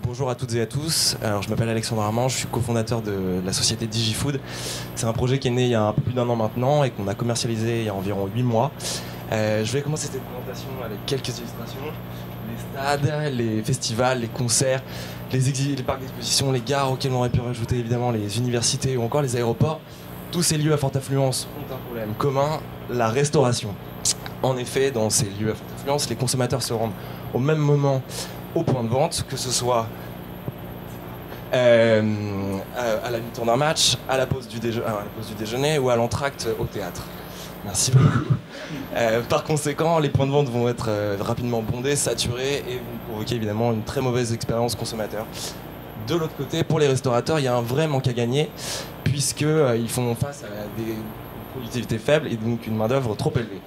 Bonjour à toutes et à tous. Alors, je m'appelle Alexandre Armand, je suis cofondateur de la société DigiFood. C'est un projet qui est né il y a un peu plus d'1 an maintenant et qu'on a commercialisé il y a environ 8 mois. Je vais commencer cette présentation avec quelques illustrations. Les stades, les festivals, les concerts, les parcs d'exposition, les gares auxquels on aurait pu rajouter évidemment les universités ou encore les aéroports. Tous ces lieux à forte affluence ont un problème commun, la restauration. En effet, dans ces lieux à forte affluence, les consommateurs se rendent au même moment au point de vente, que ce soit à la mi-temps d'un match, à la pause du déjeuner ou à l'entracte au théâtre. Merci beaucoup. Par conséquent, les points de vente vont être rapidement bondés, saturés et vont provoquer évidemment une très mauvaise expérience consommateur. De l'autre côté, pour les restaurateurs, il y a un vrai manque à gagner puisqu'ils font face à des productivités faibles et donc une main-d'œuvre trop élevée.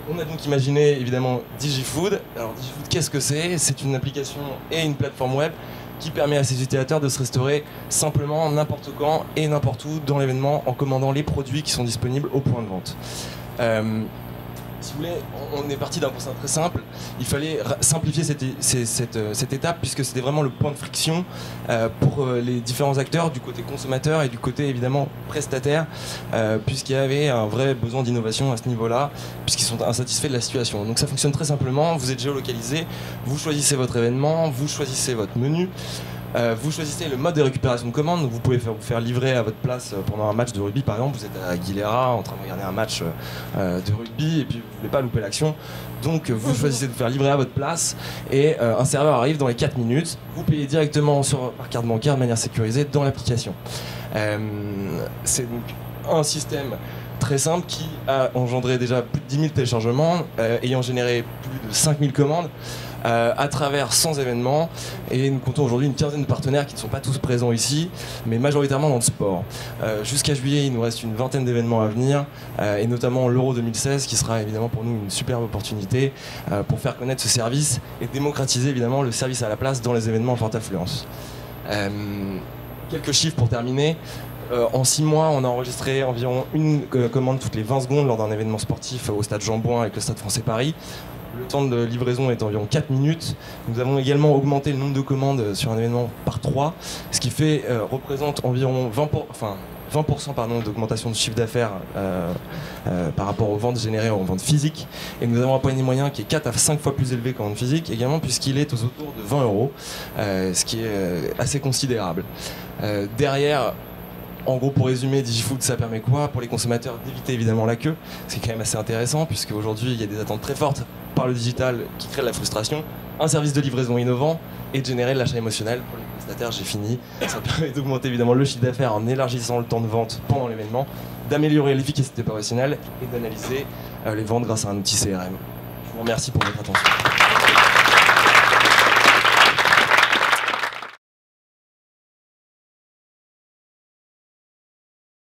On a donc imaginé évidemment DigiFood. Alors DigiFood, qu'est-ce que c'est? C'est une application et une plateforme web qui permet à ses utilisateurs de se restaurer simplement n'importe quand et n'importe où dans l'événement en commandant les produits qui sont disponibles au point de vente. Si vous voulez, on est parti d'un constat très simple. Il fallait simplifier cette étape puisque c'était vraiment le point de friction pour les différents acteurs du côté consommateur et du côté évidemment prestataire puisqu'il y avait un vrai besoin d'innovation à ce niveau-là puisqu'ils sont insatisfaits de la situation. Donc ça fonctionne très simplement, vous êtes géolocalisé, vous choisissez votre événement, vous choisissez votre menu. Vous choisissez le mode de récupération de commande, donc vous pouvez vous faire livrer à votre place pendant un match de rugby par exemple, vous êtes à Aguilera en train de regarder un match de rugby et puis vous ne voulez pas louper l'action, donc vous choisissez de vous faire livrer à votre place et un serveur arrive dans les 4 minutes, vous payez directement par carte bancaire de manière sécurisée dans l'application. C'est donc un système très simple qui a engendré déjà plus de 10 000 téléchargements, ayant généré plus de 5 000 commandes à travers 100 événements et nous comptons aujourd'hui une quinzaine de partenaires qui ne sont pas tous présents ici mais majoritairement dans le sport. Jusqu'à juillet il nous reste une vingtaine d'événements à venir et notamment l'Euro 2016 qui sera évidemment pour nous une superbe opportunité pour faire connaître ce service et démocratiser évidemment le service à la place dans les événements en forte affluence. Quelques chiffres pour terminer. En 6 mois, on a enregistré environ une commande toutes les 20 secondes lors d'un événement sportif au stade Jean-Bouin avec le Stade Français Paris. Le temps de livraison est environ 4 minutes. Nous avons également augmenté le nombre de commandes sur un événement par 3, ce qui représente environ 20% d'augmentation de chiffre d'affaires par rapport aux ventes générées en vente physique. Et nous avons un panier moyen qui est 4 à 5 fois plus élevé qu'en vente physique, également puisqu'il est aux autour de 20 €, ce qui est assez considérable. Derrière, en gros, pour résumer, DigiFood, ça permet quoi? Pour les consommateurs, d'éviter évidemment la queue, ce qui est quand même assez intéressant, puisque aujourd'hui, il y a des attentes très fortes par le digital qui créent de la frustration, un service de livraison innovant et de générer de l'achat émotionnel. Pour les prestataires, j'ai fini. Ça permet d'augmenter évidemment le chiffre d'affaires en élargissant le temps de vente pendant l'événement, d'améliorer l'efficacité opérationnelle et d'analyser les ventes grâce à un outil CRM. Je vous remercie pour votre attention.